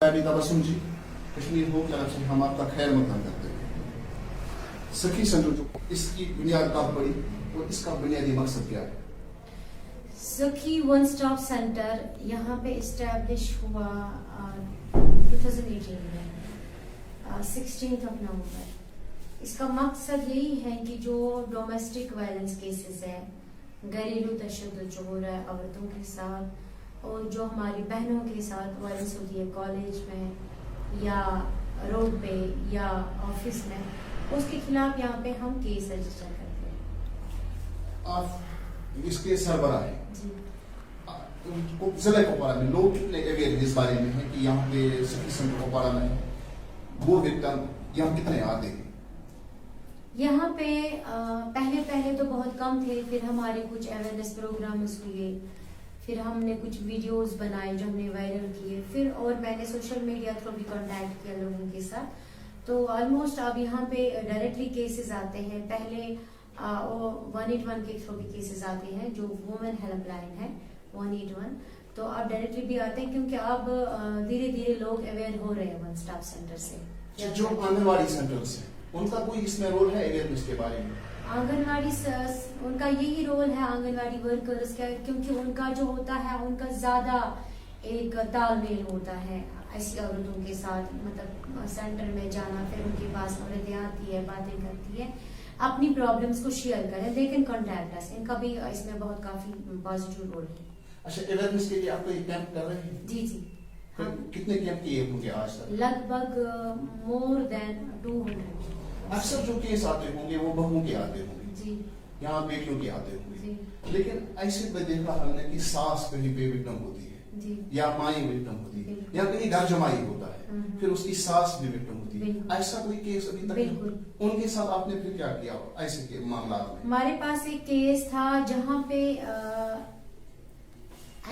तबस्सुम जी, कश्मीर हो की तरफ से हम आपका खैर मकदम करते हैं। सखी सेंटर जो इसकी बुनियाद कब पड़ी और इसका बुनियादी मकसद क्या है? सखी वन स्टॉप सेंटर यहाँ पे इस्टेब्लिश हुआ 2018 में 16 नवंबर। इसका मकसद यही है कि जो डोमेस्टिक वायलेंस केसेस है, घरेलू तशद्दुद जो हो रहा है औरतों के साथ और जो हमारी बहनों के साथ वायलेंस होती है कॉलेज में या रोड पे या ऑफिस में, उसके खिलाफ यहाँ पे हम केस रजिस्टर करते हैं। आप इसके सरबराह हैं जी। जिला कुपवाड़ा में लोग कितने अवेयर इस बारे में है कि यहाँ पे सखी सेंटर कुपवाड़ा में वो विक्टिम यहाँ कितने आते हैं? यहाँ पे पहले तो बहुत कम थे, फिर हमारे कुछ अवेयरनेस प्रोग्राम्स हुए, फिर हमने कुछ वीडियोस बनाए जो हमने वायरल किए, फिर और मैंने सोशल मीडिया थ्रू भी कांटेक्ट किया लोगों के साथ। तो ऑलमोस्ट अब यहाँ पे डायरेक्टली केसेस आते हैं। पहले 181 के थ्रू भी केसेस आते हैं जो वुमेन हेल्पलाइन है 181, तो अब डायरेक्टली भी आते हैं क्योंकि अब धीरे धीरे लोग अवेयर हो रहे हैं वन स्टॉप सेंटर से। जो आंगनवाड़ी सेंटर्स हैं उनका कोई इसमें रोल है अवेयरनेस के बारे में? आंगनवाड़ी उनका यही रोल है आंगनवाड़ी वर्कर्स का, क्योंकि उनका जो होता है उनका ज्यादा एक तालमेल होता है ऐसी औरतों के साथ, मतलब सेंटर में जाना, फिर उनके पास औरतें आती है, बातें करती है, अपनी प्रॉब्लम्स को शेयर करें, दे कैन कॉन्टैक्ट अस। इनका भी इसमें बहुत काफी पॉजिटिव रोल है। अच्छा, अवेयरनेस के लिए आप कोई कैंप कर रहे हैं? जी जी, हाँ। कितने कैंप किए होंगे आज तक? लगभग मोर देन 200। अक्सर जो केस आते होंगे वो बहुओं के आते होंगे जी, यहाँ बेटियों के आते होंगे जी, लेकिन ऐसे में देखा हमने कि सास कहीं पे विक्टिम होती है जी, या माई विक्टिम होती है बिल्कुल। या कहीं घर जमाई होता है, फिर उसकी सास भी विक्टिम होती है। बिल्कुल। ऐसा कोई केस अभी तक बिल्कुल। उनके साथ आपने फिर क्या किया ऐसे के मामला में? हमारे पास एक केस था जहाँ पे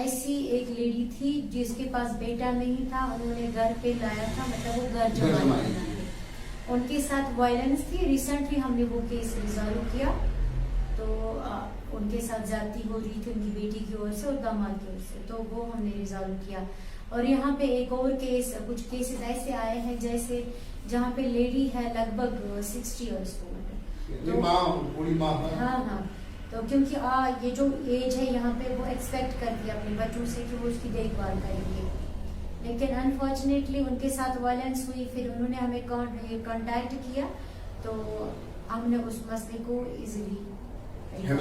ऐसी एक लेडी थी जिसके पास बेटा नहीं था, उन्होंने घर पे लाया था, मतलब वो घर जमाई था, उनके साथ वायलेंस थी। रिसेंटली हमने वो केस रिजॉल्व किया, तो उनके साथ ज्यादती हो रही थी उनकी बेटी की ओर से और दामाद की ओर से, तो वो हमने रिजॉल्व किया। और यहाँ पे एक और केस, कुछ केसेस ऐसे आए हैं जैसे जहाँ पे लेडी है लगभग 60 इयर्स ओल्ड, तो बूढ़ी माँ है। हाँ, तो क्योंकि ये जो एज है यहाँ पे वो एक्सपेक्ट करती है अपने बच्चों से कि वो उसकी देखभाल करेंगे, लेकिन अनफॉर्चुनेटली उनके साथ वायलेंस हुई। फिर उन्होंने हमें कांटेक्ट किया, तो हमने उस मसले को इजीली किया।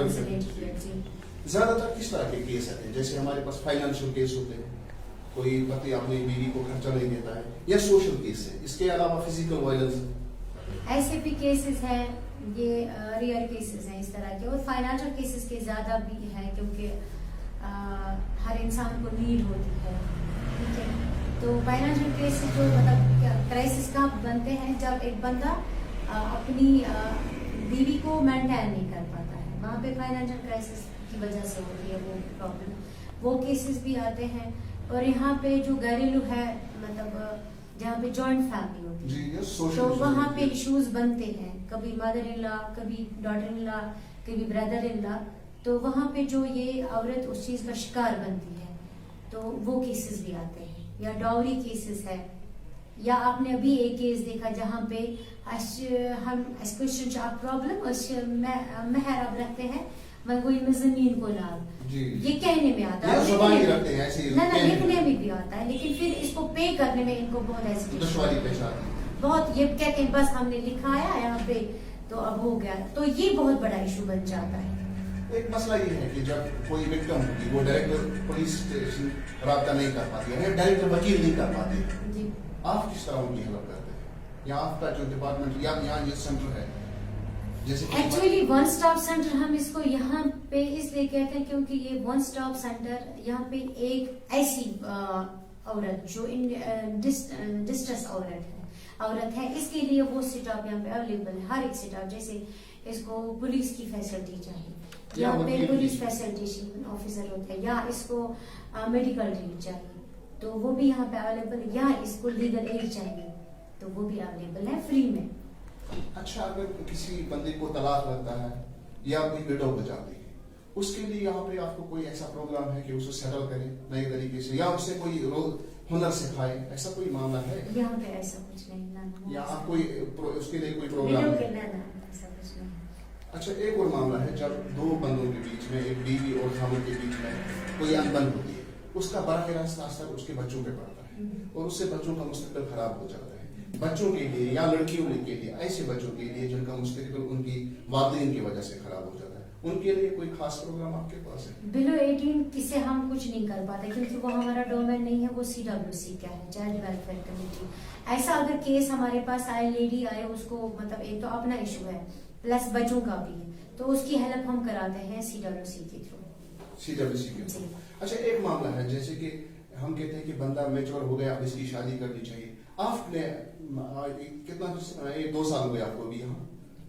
ज्यादातर किस तरह के केस आते हैं? जैसे हमारे पास फाइनेंशियल केस होते हैं, कोई पति अपनी बीवी को खर्चा नहीं देता है, या सोशल केस है, इसके अलावा फिजिकल वायलेंस ऐसे भी केसेस हैं, ये रेयर केसेस हैं इस तरह के। और फाइनेंशियल केसेस के ज्यादा भी है क्योंकि हर इंसान को नीड होती है, ठीक है। तो फाइनेंशियल केसेस जो मतलब क्राइसिस कहाँ बनते हैं जब एक बंदा अपनी बीवी को मेंटेन नहीं कर पाता है, वहाँ पे फाइनेंशियल क्राइसिस की वजह से होती है वो प्रॉब्लम, वो केसेस भी आते हैं। और यहाँ पे जो घरेलू है, मतलब जहाँ पे जॉइंट फैमिली होती है, तो वहाँ पे इश्यूज बनते हैं, कभी मदर इन लॉ, कभी डॉटर इन लॉ, कभी ब्रदर इन लॉ, तो वहाँ पे जो ये औरत उस चीज का शिकार बनती है, तो वो केसेस भी आते हैं। या डाउरी केसेस है, या आपने अभी एक केस देखा जहाँ पे हम प्रॉब्लम मेहर अब रखते हैं मगोई में जमीन को लाल, ये कहने में आता है, लिखने में भी आता है, लेकिन फिर इसको पे करने में इनको बहुत हेजिटेशन, बहुत ये कहते हैं बस हमने लिखाया यहाँ पे तो अब हो गया, तो ये बहुत बड़ा इशू बन जाता है। एक मसला ये है कि जब कोई विक्टिम होगी वो डायरेक्ट पुलिस स्टेशन राब्ता नहीं कर पाती है, डायरेक्ट वकील नहीं कर पाती है, जी। आप किस तरह उनकी हेल्प करते हैं? या आपका जो डिपार्टमेंट या यहाँ ये सेंटर है, जैसे एक्चुअली वन स्टॉप सेंटर हम इसको यहाँ पे इसलिए कहते हैं क्योंकि ये वन स्टॉप सेंटर यहाँ पे एक ऐसी औरत जो डिस्ट्रेस औरत है, इसके लिए वो स्टॉप यहाँ पे अवेलेबल है, हर एक स्टॉप। जैसे इसको पुलिस की फैसिलिटी चाहिए, यहाँ पे पुलिस फैसिलिटेशन ऑफिसर होता है, या इसको मेडिकल लीव चाहिए तो वो भी यहाँ पे अवेलेबल है, या इसको लीगल एड चाहिए तो वो भी अवेलेबल है फ्री में। अच्छा, अगर किसी बंदे को तलाक लगता है या कोई विडो हो जाती है, उसके लिए यहाँ पे आपको कोई ऐसा प्रोग्राम है कि उसे सेटल करें नए तरीके से, या उससे कोई हुनर सिखाए, ऐसा कोई मामला है? यहाँ पे ऐसा कुछ नहीं ना, या आप कोई उसके लिए कोई प्रोग्राम ना है? ना ऐसा कुछ नहीं। अच्छा, एक और मामला है, जब दो बंदों के बीच में, एक बीवी और खामद के बीच में कोई अनबन होती है, उसका बराह रास्त असर उसके बच्चों पे पड़ता है और उससे बच्चों का मुस्तकबिल खराब हो जाता है। बच्चों के लिए या लड़कियों के लिए, ऐसे बच्चों के लिए जिनका मुस्तकबिल उनकी वालिदैन की वजह से खराब हो जाता है, उनके लिए कोई खास प्रोग्राम आपके पास है? बिलो 18 किसे हम कुछ नहीं कर पाते क्योंकि वो हमारा डोमेन नहीं है, वो CWC का है, चाइल्ड वेलफेयर कमेटी। ऐसा अगर केस हमारे पास आए, लेडी आए, उसको मतलब एक तो अपना इशू है प्लस बच्चों का भी है, तो उसकी हेल्प हम कराते हैं CWC के थ्रू। CWC के थ्रू। अच्छा, एक मामला है, जैसे कि हम कहते हैं कि बंदा मैच्योर हो गया, अब इसकी शादी करनी चाहिए। आपने कितना 2 साल हो गए आपको भी यहाँ?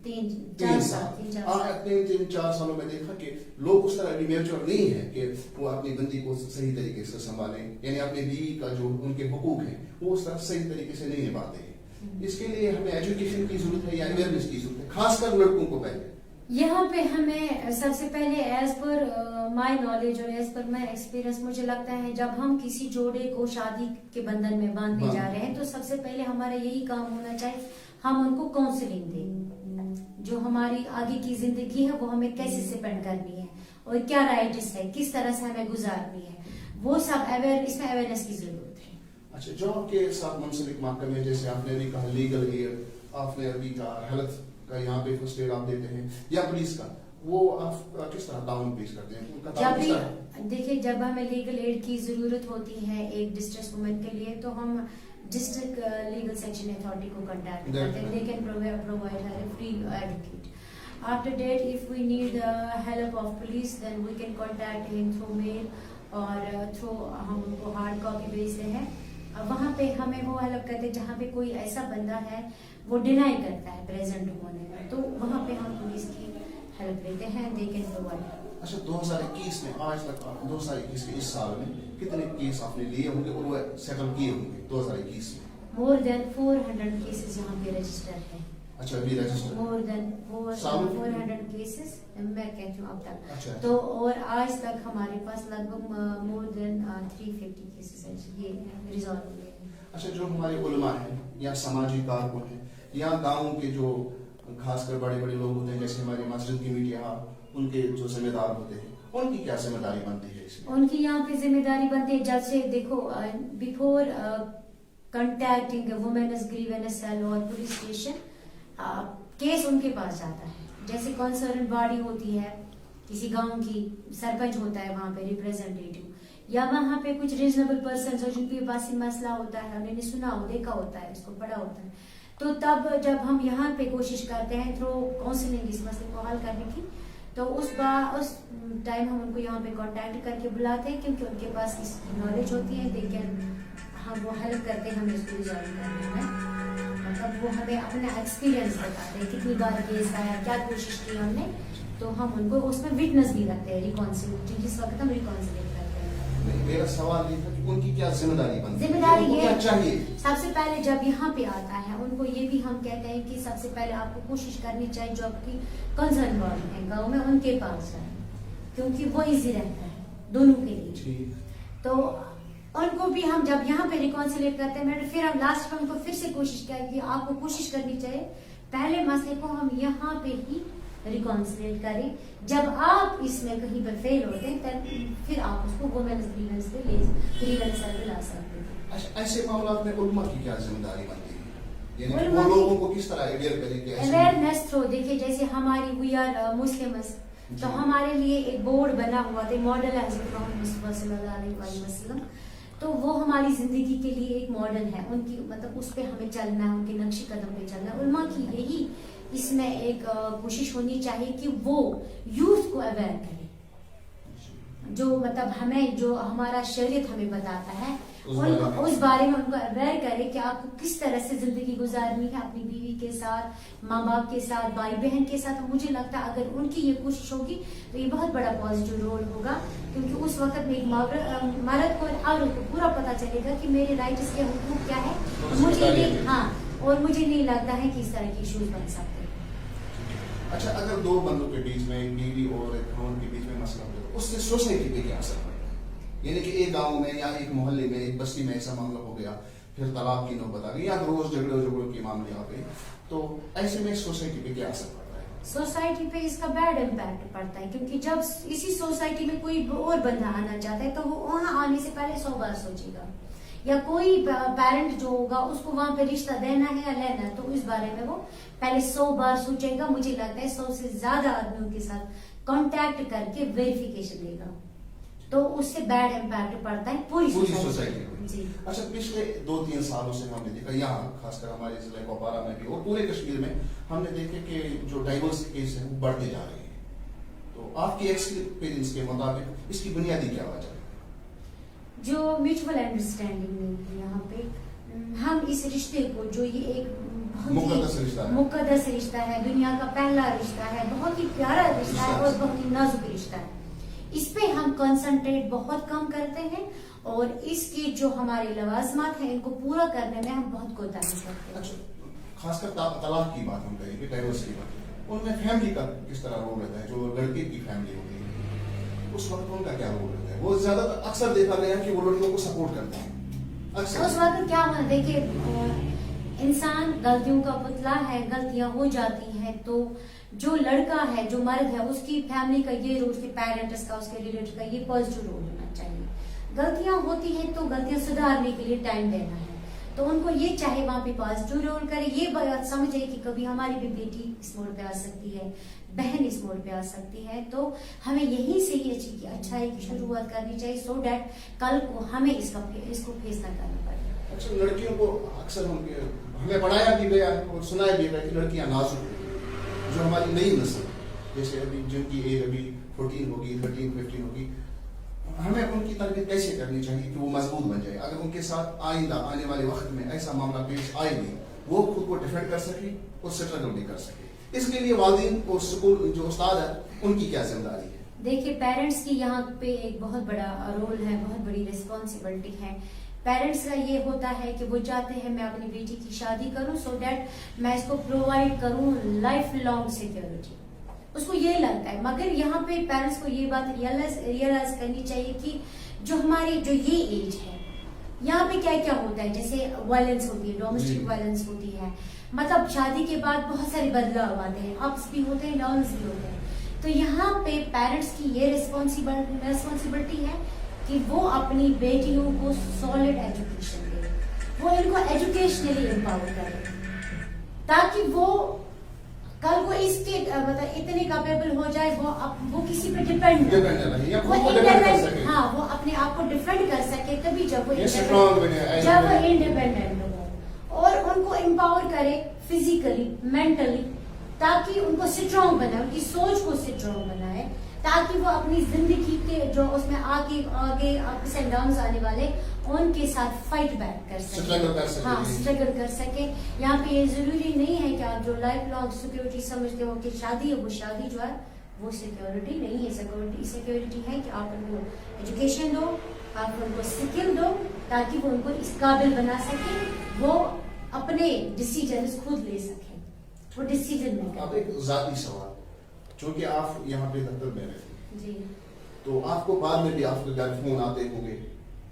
3 4 सालों में देखा कि लोग उस तरह मैच्योर नहीं है कि वो अपनी बंदी को सही तरीके से संभालें, यानी अपनी बीवी का जो उनके हुकूक हैं वो उस तरह सही तरीके से नहीं निभाते हैं। इसके लिए हमें एजुकेशन की जरूरत है या अवेयरनेस की जरूरत है, खासकर लड़कों को पहले? यहाँ पे हमें सबसे पहले एज पर माय नॉलेज और एज पर माय एक्सपीरियंस मुझे लगता है जब हम किसी जोड़े को शादी के बंधन में बांधने जा रहे हैं तो सबसे पहले हमारा यही काम होना चाहिए, हम उनको काउंसलिंग दें। जो हमारी आगे की जिंदगी है वो हमें कैसे स्पेंड करनी है और क्या राइट्स है, किस तरह से हमें गुजारनी है, वो सब इसमें अवेयरनेस की जरूरत है। अच्छा, जो आपके साथ मुंसलिक महकमे, जैसे आपने भी कहा लीगल एड, आपने अभी कहा हेल्थ का, यहाँ पे फर्स्ट एड आप देते हैं, या पुलिस का, वो आप किस तरह ताउन पेश करते हैं? उनका ताउन किस तरह? देखिए, जब हमें लीगल एड की जरूरत होती है एक डिस्ट्रेस वुमेन के लिए तो हम डिस्ट्रिक्ट लीगल सेक्शन अथॉरिटी को कांटेक्ट करते हैं। They can provide her free advocate. After that if we need help of police then we can contact him through mail और थ्रू हम उनको हार्ड कॉपी भेजते हैं। वहाँ पे हमें वो हेल्प करते हैं जहाँ पे कोई ऐसा बंदा है वो डिनाई करता है प्रेजेंट होने में, तो वहाँ पे हम पुलिस की हेल्प लेते हैं, दे कैन प्रोवाइड। अच्छा, 2021 में आज तक 2021 के इस साल में कितने केस आपने लिए होंगे और वो सेटल किए होंगे 2021 में? मोर देन 400 केसेस यहाँ पे रजिस्टर है। अच्छा, अभी रजिस्टर मोर देन 400 केसेस मैं कहती हूँ अब तक। अच्छा, तो और आज तक हमारे पास लगभग मोर देन 350 केसेस ये रिजॉल्व हुए हैं। अच्छा, जो हमारे उलमा हैं या समाजी कारकुन हैं या गाँव के जो खासकर बड़े बड़े लोग होते हैं, जैसे हमारी मस्जिद की मीडिया, उनके जो जिम्मेदार होते हैं, उनकी क्या जिम्मेदारी बनती है इसमें? उनकी यहाँ पे जिम्मेदारी बनती है, जैसे देखो बिफोर कंटैक्टिंग वुमेन्स ग्रीवेंस सेल और पुलिस स्टेशन केस उनके पास जाता है। जैसे कंसर्न बॉडी होती है किसी गांव की, सरपंच होता है वहाँ पे रिप्रेजेंटेटिव, या वहाँ पे कुछ रीजनेबल पर्सन हो जिनके पास ही मसला होता है, उन्होंने सुना हो, देखा होता है, इसको पढ़ा होता है, तो तब जब हम यहाँ पे कोशिश करते हैं थ्रू काउंसलिंग इस मसले को हल करने की, तो उस टाइम हम उनको यहाँ पे कांटेक्ट करके बुलाते हैं क्योंकि उनके पास इसकी नॉलेज होती है, हम वो हेल्प करते हैं हमें इसको रिजॉल्व करने में। मतलब वो हमें अपना एक्सपीरियंस बताते हैं, कितनी बार केस आया, क्या कोशिश की हमने, तो हम उनको उसमें विटनेस भी रखते हैं रिकॉन्सिलिएशन, जिस वक्त हम रिकॉन्सिलिएट करते हैं। मेरा सवाल ये था कि उनकी क्या जिम्मेदारी बनती है? जिम्मेदारी ये क्या चाहिए? सबसे पहले जब यहाँ पे आता है उनको ये भी हम कहते हैं कि सबसे पहले आपको कोशिश करनी चाहिए जो आपकी कंसर्न बॉडी है गाँव में उनके पास जाए, क्योंकि वो इजी रहता है दोनों के लिए। तो उनको भी हम जब यहाँ पे रिकॉन्सिलेट करते हैं, फिर हम लास्ट में उनको फिर से कोशिश करें कि आपको कोशिश करनी चाहिए पहले मसले को हम यहाँ पे ही रिकॉन्सिलेट करें। जब आप इसमें कहीं पर फेल होते हैं तब फिर आप उसको वुमेन्स ग्रीवेंस पे ला सकते हैं। अच्छा, ऐसे मामलों में उलमा की क्या जिम्मेदारी बनती है, यानी वो लोगों को किस तरह अवेयर करें? अवेयरनेस थ्रू, देखिए जैसे हमारी वी आर मुस्लिम्स, तो हमारे लिए एक बोर्ड बना हुआ था, मॉडल है हज़रत मोहम्मद मुस्तफा सल्लल्लाहु अलैहि वसल्लम, तो वो हमारी जिंदगी के लिए एक मॉडल है, उनकी मतलब उस पे हमें चलना है, उनके नक्शे कदम पे चलना है। उलमा की यही इसमें एक कोशिश होनी चाहिए कि वो यूथ को अवेयर करे, जो मतलब हमें जो हमारा शरीयत हमें बताता है उस बारे में उनको अवेयर करे कि आपको किस तरह से जिंदगी गुजारनी है अपनी बीवी के साथ, माँ बाप के साथ, भाई बहन के साथ। मुझे लगता है अगर उनकी ये कोशिश होगी तो ये बहुत बड़ा पॉजिटिव रोल होगा, क्योंकि उस वक्त में एक मर्द को औरत को पूरा पता चलेगा कि मेरे राइट्स के हुकूक क्या है, और मुझे नहीं लगता है कि इस तरह के इश्यूज बन सकते। अच्छा, अगर दो बंदों के बीच में, बीवी और एक खान के बीच में मसला हो, उससे सोसाइटी पे क्या असर पड़ेगा? یعنی کہ ایک گاؤں میں یا ایک محلے میں ایک بستی میں ایسا معاملہ ہو گیا, پھر طلاق کی نوبت آ گئی یا روز جھگڑوں کے معاملے آ گئے, تو ایسے میں سوسائٹی پہ کیا اثر پڑتا ہے؟ سوسائٹی پہ اس کا بیڈ امپیکٹ پڑتا ہے, کیونکہ جب اسی سوسائٹی میں کوئی اور بندہ آنا چاہتا ہے تو وہ وہاں آنے سے پہلے 100 بار سوچے گا, یا کوئی پیرنٹ جو ہوگا اس کو وہاں پہ رشتہ دینا ہے یا لینا ہے, تو اس بارے میں وہ پہلے 100 بار سوچے گا. مجھے لگتا ہے 100 سے زیادہ آدمیوں کے ساتھ کانٹیکٹ کر کے ویریفیکیشن لے گا, تو اس سے بیڈ امپیکٹ پڑتا ہے پوری سوسائٹی میں. جی اچھا, پچھلے 2-3 سالوں سے ہم نے دیکھا یہاں خاص کر ہمارے ضلع کپوارہ میں بھی اور پورے کشمیر میں ہم نے دیکھا کہ جو ڈائیورس کیس ہیں وہ بڑھتے جا رہے ہیں. تو آپ کی ایکسپیرینس کے مطابق اس کی بنیادی کیا وجہ ہے؟ جو میوچل انڈرسٹینڈنگ نہیں ہے یہاں پہ. ہم اس رشتے کو جو یہ ایک مقدس رشتہ ہے, دنیا کا پہلا رشتہ ہے, بہت ہی پیارا رشتہ ہے اور بہت ہی نازک رشتہ ہے, اس پہ ہم کنسنٹریٹ بہت کم کرتے ہیں اور اس کے جو ہمارے لوازمات ہیں ان کو پورا کرنے میں ہم بہت کوتاہی کرتے ہیں. اچھا, خاص کر طلاق کی بات ہم کریں گے, ڈائیورس کی بات, ان میں فیملی کا کس طرح رول رہتا ہے؟ جو لڑکے کی فیملی ہوتی ہے اس وقت ان کا کیا رول رہتا ہے؟ وہ زیادہ تر اکثر دیکھا گیا کہ وہ لڑکیوں کو سپورٹ کرتے ہیں. اس وقت کیا ہونا, دیکھیے انسان غلطیوں کا پتلا ہے, غلطیاں ہو جاتی ہیں, تو جو لڑکا ہے جو مرد ہے اس کی فیملی کا یہ رول, اس کے پیرنٹس کا, اس کے ریلیٹو کا یہ پازیٹیو رول ہونا چاہیے. غلطیاں ہوتی ہیں تو غلطیاں سدھارنے کے لیے ٹائم دینا ہے, تو ان کو یہ چاہے وہاں پہ پازیٹیو رول کرے, یہ بات سمجھے کہ کبھی ہماری بھی بیٹی اس موڑ پہ آ سکتی ہے, بہن اس موڑ پہ آ سکتی ہے, تو ہمیں یہیں سے ہی اچھائی کی شروعات کرنی چاہیے, سو دیٹ کل کو ہمیں اس کو فیس نہ کرنا پڑے. اچھا, لڑکیوں کو اکثر ہمیں پڑھایا بھی گیا ہے اور سنایا بھی گیا کہ لڑکیاں نازک ہوتی ہیں. جو ہماری نئی نسل جیسے ابھی جن کی ایج ابھی 14 ہوگی, 13-15 ہوگی, ہمیں ان کی تربیت کیسے کرنی چاہیے کہ وہ مضبوط بن جائے؟ اگر ان کے ساتھ آئندہ آنے والے وقت میں ایسا معاملہ پیش آئے نہیں, وہ خود کو ڈیفینڈ کر سکے اور اسٹرگل بھی کر سکے. اس کے لیے والدین اور اسکول جو استاد ہے ان کی کیا ذمہ داری ہے؟ دیکھیے, پیرنٹس کی یہاں پہ ایک بہت بڑا رول ہے, بہت بڑی ریسپانسبلٹی ہے. پیرنٹس کا یہ ہوتا ہے کہ وہ چاہتے ہیں میں اپنی بیٹی کی شادی کروں سو دیٹ میں اس کو پرووائڈ کروں لائف لانگ سیکورٹی, اس کو یہ لگتا ہے. مگر یہاں پہ پیرنٹس کو یہ بات ریئلائز کرنی چاہیے کہ جو ہماری جو یہ ایج ہے یہاں پہ کیا کیا ہوتا ہے, جیسے وائلنس ہوتی ہے, ڈومیسٹک وائلنس ہوتی ہے, مطلب شادی کے بعد بہت سارے بدلاؤ آتے ہیں, اپس بھی ہوتے ہیں, ڈاؤنس بھی ہوتے ہیں. تو یہاں پہ پیرنٹس کی یہ ریسپانسبلٹی ہے کہ وہ اپنی بیٹیوں کو سالڈ ایجوکیشن دے, وہ ان کو ایجوکیشنلی امپاور کرے, تاکہ وہ کل کو اس کے مطلب اتنے کیپیبل ہو جائے وہ کسی پہ ڈیپینڈ ہاں, وہ اپنے آپ کو ڈیفینڈ کر سکے, تبھی جب وہ انڈیپینڈنٹ ہو, اور ان کو امپاور کرے فزیکلی, مینٹلی, تاکہ ان کو اسٹرانگ بنائے, ان کی سوچ کو اسٹرانگ بنائے, تاکہ وہ اپنی زندگی کے جو اس میں آگے اپس اینڈ ڈاؤنز آنے والے ان کے ساتھ فائٹ بیک کر سکے, ہاں اسٹرگل کر سکے. یہاں پہ یہ ضروری نہیں ہے کہ آپ جو لائف لانگ سیکورٹی سمجھتے ہو کہ شادی ہے, وہ شادی جو ہے وہ سیکورٹی نہیں ہے. سیکورٹی ہے کہ آپ ان کو ایجوکیشن دو, آپ ان کو اسکل دو, تاکہ وہ ان کو اس قابل بنا سکے, وہ اپنے ڈیسیجنز خود لے سکیں, وہ ڈیسیجن نہیں کریں. اب ایک ذاتی سوال, چونکہ آپ یہاں پہ دفتر میں رہتے جی, تو آپ کو بعد میں بھی آپ کے گھر فون آتے ہوں گے,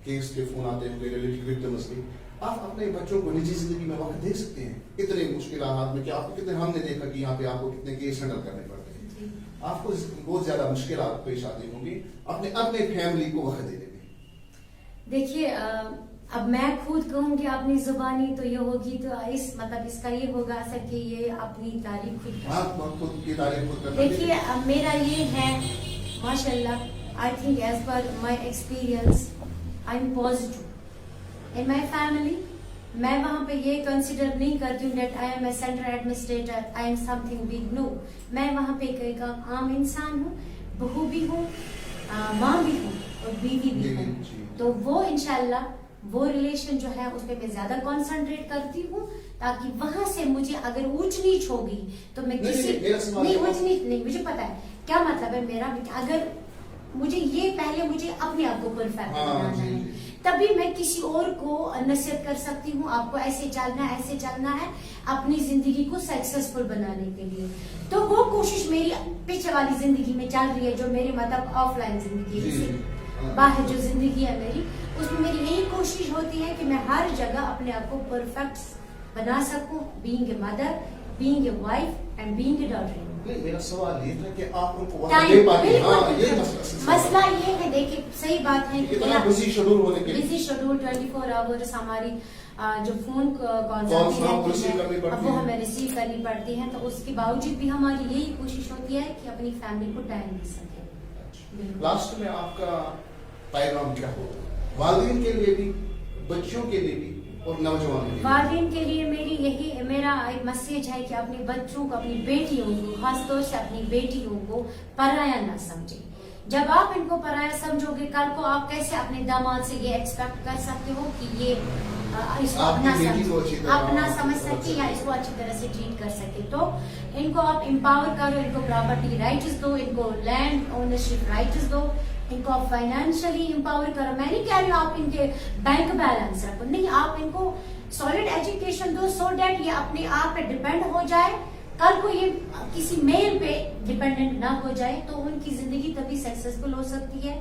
کیس کے فون آتے ہوں گے, ریلیٹڈ وکٹمز کے, آپ اپنے بچوں کو نجی زندگی میں وقت دے سکتے ہیں اتنے مشکل حالات میں کہ آپ کو کتنے, ہم نے دیکھا کہ یہاں پہ آپ کو کتنے کیس ہینڈل کرنے پڑتے ہیں, آپ کو بہت زیادہ مشکلات پیش آتی ہوں گی اپنے فیملی کو وقت دینے میں. دیکھیے, اب میں خود کہوں گی اپنی زبانی تو یہ ہوگی, تو اس کا یہ ہوگا اثر کہ یہ اپنی تعریف خود کی تعریف خود کرنا. دیکھیے, اب میرا یہ ہے ماشاء اللہ, I think as per my experience I am positive in my family. میں وہاں پہ یہ کنسیڈر نہیں کرتی ہوں that I am a central administrator, I am something big, no. میں وہاں پہ ایک عام انسان ہوں, بہو بھی ہوں, ماں بھی ہوں اور بیوی بھی ہوں. تو وہ انشاءاللہ وہ ریلیشن جو ہے اس پہ میں زیادہ کانسنٹریٹ کرتی ہوں, تاکہ وہاں سے مجھے اگر اونچ نیچ ہوگی تو میں کسی نہیں, اونچ نیچ نہیں, مجھے پتا ہے کیا مطلب ہے میرا. اگر مجھے یہ پہلے مجھے اپنے آپ کو پرفیکٹ بنانا ہے, تبھی میں کسی اور کو نصیحت کر سکتی ہوں آپ کو ایسے چلنا ہے اپنی زندگی کو سکسیسفل بنانے کے لیے. تو وہ کوشش میری پیچھے والی زندگی میں چل رہی ہے, جو میری مطلب آف لائن زندگی ہے. बाहर जो जिंदगी है मेरी, उसमें मेरी यही कोशिश होती है कि मैं हर जगह अपने आप को परफेक्ट बना सकूं, being a mother, being a wife and being a daughter. नहीं, मेरा सवाल ये था कि आप उनको वहाँ दे पाते हैं। हाँ, ये मसला ये है, देखिए सही बात है कि इतना बिजी शेड्यूल होने के लिए, बिजी शेड्यूल 24 आवर्स हमारी जो फोन कॉल्स आती है अब वो हमें रिसीव करनी पड़ती है, तो उसके बावजूद भी हमारी यही कोशिश होती है कि अपनी फैमिली को टाइम दे सके। लास्ट में आपका पैगाम क्या होगा वालिदैन के लिए भी, बच्चों के लिए भी और नौजवानों के लिए? वालिदैन के लिए मेरा एक मैसेज है कि अपने बच्चों को, अपनी बेटियों को, खासतौर से अपनी बेटियों को पराया ना समझे। जब आप इनको पराया समझोगे, कल को आप कैसे अपने दामाद से ये एक्सपेक्ट कर सकते हो कि ये इसको अपना समझ सके या इसको अच्छी तरह से ट्रीट कर सके। तो इनको आप एम्पावर करो, इनको प्रॉपर्टी राइट्स दो, इनको लैंड ओनरशिप राइट्स दो, इनको आप फाइनेंशियली एम्पावर करो। मैं नहीं कह रही हूँ आप इनके बैंक बैलेंस रखो, नहीं, आप इनको सॉलिड एजुकेशन दो सो डैट ये अपने आप पे डिपेंड हो जाए, कल को ये किसी मेल पे डिपेंडेंट ना हो जाए, तो उनकी जिंदगी तभी सक्सेसफुल हो सकती है।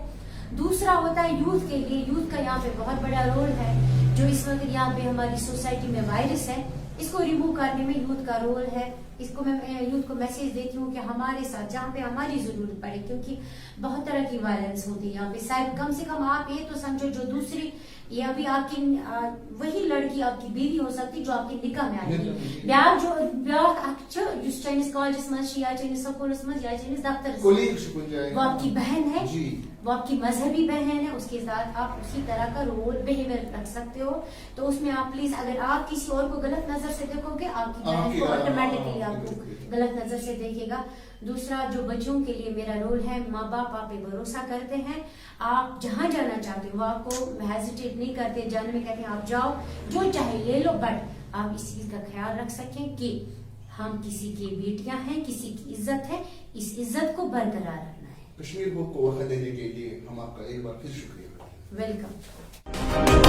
दूसरा होता है यूथ के लिए, यूथ का यहाँ पे बहुत बड़ा रोल है। जो इस वक्त यहाँ पे हमारी सोसाइटी में वायरस है, इसको रिमूव करने में यूथ का रोल है। इसको मैं यूथ को मैसेज देती हूँ कि हमारे साथ जहाँ पे हमारी जरूरत पड़े, क्योंकि बहुत तरह की वायलेंस होती है यहाँ पे। शायद कम से कम आप ये तो समझो जो दूसरी, ये अभी आपकी वही लड़की आपकी बीवी हो सकती जो आपकी निकाह में आएगी, वो आपकी बहन है, वो आपकी मजहबी बहन है, उसके साथ आप उसी तरह का रोल बिहेवियर रख सकते हो। तो उसमें आप प्लीज, अगर आप किसी और को गलत नजर से देखोगे, आपकी बहन को ऑटोमेटिकली आपको गलत नजर से देखेगा। दूसरा, जो बच्चों के लिए मेरा रोल है, माँ बाप आप पे भरोसा करते हैं, आप जहाँ जाना चाहते हो वो आपको हेजिटेट नहीं करते, जाने में कहते हैं आप जाओ, जो चाहे ले लो, बट आप इस चीज का ख्याल रख सकें कि हम किसी की बेटियां हैं, किसी की इज्जत है, इस इज्जत को बरकरार रखना है। कश्मीर को वक्त देने के लिए हम आपका एक बार फिर शुक्रिया। वेलकम।